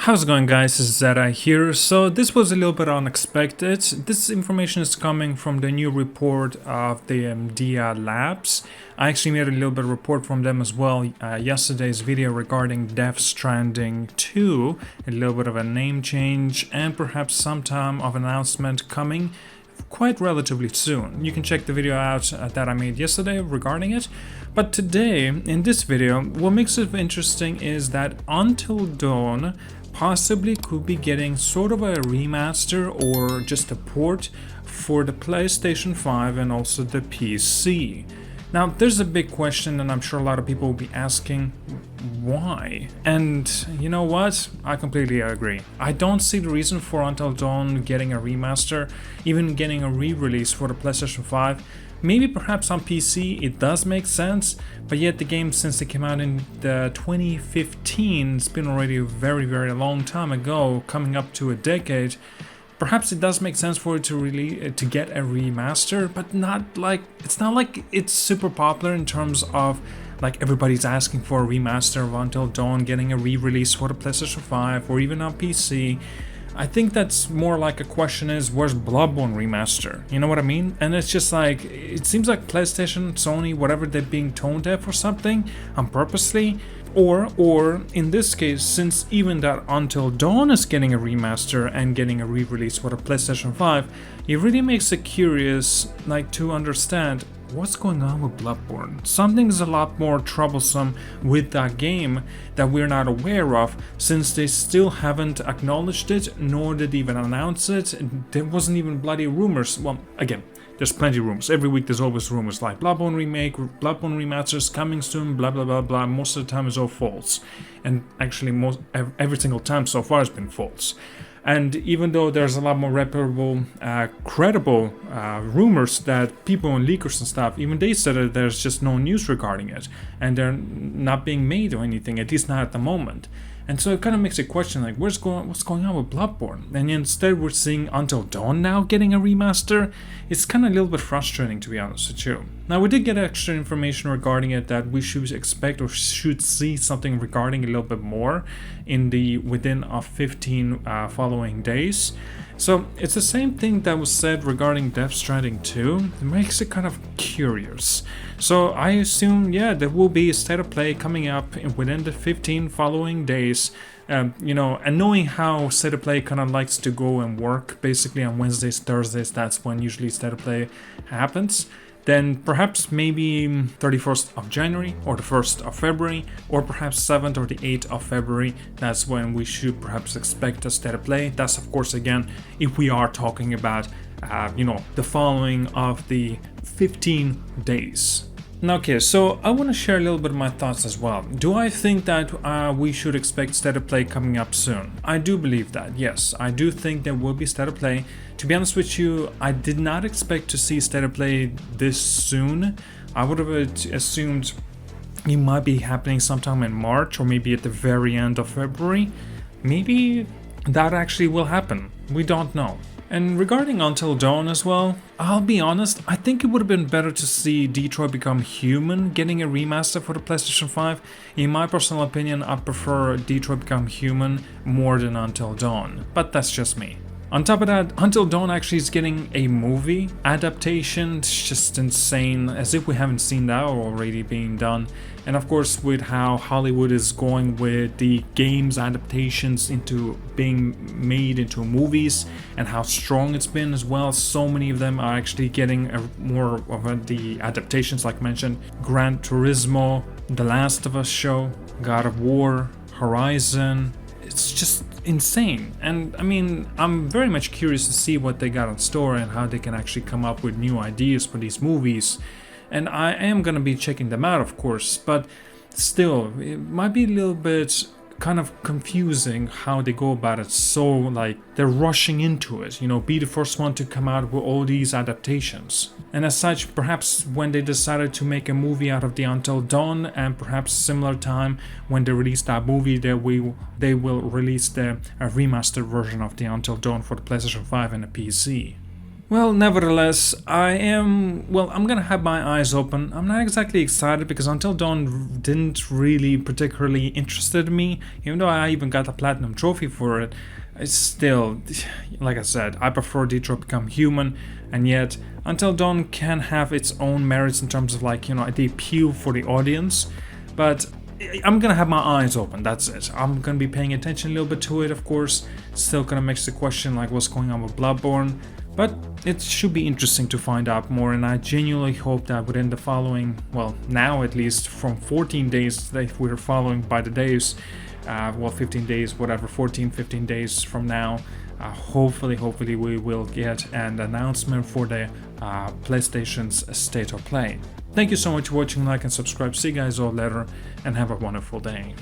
How's it going, guys? This is ZedEye here. So this was a little bit unexpected. This information is coming from the new report of the ZDEyE labs. I actually made a little bit of report from them as well yesterday's video regarding Death Stranding 2, a little bit of a name change and perhaps some time of announcement coming quite relatively soon. You can check the video out that I made yesterday regarding it. But today, in this video, what makes it interesting is that Until Dawn possibly could be getting sort of a remaster or just a port for the PlayStation 5 and also the PC. Now, there's a big question, and I'm sure a lot of people will be asking, why? And you know what? I completely agree. I don't see the reason for Until Dawn getting a remaster, even getting a re-release for the PlayStation 5. Maybe perhaps on PC it does make sense, but yet the game, since it came out in the 2015, it's been already a very long time ago, coming up to a decade. Perhaps it does make sense for it to really to get a remaster, but not like it's not like it's super popular in terms of like everybody's asking for a remaster of Until Dawn, getting a re-release for the PlayStation 5 or even on PC. I think that's more like a question is, where's Bloodborne Remaster? You know what I mean? And it's just like, it seems like PlayStation, Sony, whatever, they're being tone deaf or something on purposely. Or in this case, since even that Until Dawn is getting a remaster and getting a re-release for the PlayStation 5, it really makes it curious, like, to understand what's going on with Bloodborne. Something's a lot more troublesome with that game that we're not aware of, since they still haven't acknowledged it, nor did even announce it. There wasn't even bloody rumors. Well, again, there's plenty of rumors. Every week there's always rumors like Bloodborne Remake, Bloodborne Remasters coming soon, blah blah blah blah. Most of the time it's all false. And actually every single time so far has been false. And even though there's a lot more reputable, credible rumors that people and leakers and stuff, even they said that there's just no news regarding it. And they're not being made or anything, at least not at the moment. And so it kind of makes a question like, what's going on with Bloodborne? And instead we're seeing Until Dawn now getting a remaster. It's kind of a little bit frustrating, to be honest with you. Now, we did get extra information regarding it that we should expect or should see something regarding a little bit more in the within of 15 following days. So it's the same thing that was said regarding Death Stranding 2. It makes it kind of curious. So I assume, yeah, there will be a state of play coming up within the 15 following days. And knowing how state of play kind of likes to go and work, basically on Wednesdays, Thursdays, that's when usually state of play happens. Then perhaps maybe 31st of January or the 1st of February, or perhaps 7th or the 8th of February. That's when we should perhaps expect a state of play. That's, of course, again, if we are talking about, the following of the 15 days. Okay, so I want to share a little bit of my thoughts as well. Do I think that we should expect state of play coming up soon? I do believe that, yes. I do think there will be state of play. To be honest with you, I did not expect to see state of play this soon. I would have assumed it might be happening sometime in March or maybe at the very end of February. Maybe that actually will happen. We don't know. And regarding Until Dawn as well, I'll be honest, I think it would have been better to see Detroit Become Human getting a remaster for the PlayStation 5. In my personal opinion, I prefer Detroit Become Human more than Until Dawn, but that's just me. On top of that, Until Dawn actually is getting a movie adaptation. It's just insane, as if we haven't seen that already being done. And of course, with how Hollywood is going with the games adaptations into being made into movies, and how strong it's been as well, so many of them are actually getting more of the adaptations, like mentioned, Gran Turismo, The Last of Us show, God of War, Horizon. It's just insane. And I mean, I'm very much curious to see what they got in store and how they can actually come up with new ideas for these movies. And I am going to be checking them out, of course, but still, it might be a little bit kind of confusing how they go about it. So, like, they're rushing into it, be the first one to come out with all these adaptations. And as such, perhaps when they decided to make a movie out of the Until Dawn, and perhaps similar time when they release that movie, they will release a remastered version of the Until Dawn for the PlayStation 5 and the PC. Well, nevertheless, I'm gonna have my eyes open. I'm not exactly excited because Until Dawn didn't really particularly interested me, even though I even got a platinum trophy for it. It's still, like I said, I prefer Detroit Become Human, and yet Until Dawn can have its own merits in terms of, like, you know, the appeal for the audience, but I'm gonna have my eyes open, that's it. I'm gonna be paying attention a little bit to it, of course. Still gonna makes the question like what's going on with Bloodborne, but it should be interesting to find out more, and I genuinely hope that within the following, well, now at least from 14 days that we're following by the days, 15 days, whatever, 14, 15 days from now, hopefully we will get an announcement for the PlayStation's State of Play. Thank you so much for watching, like and subscribe. See you guys all later, and have a wonderful day.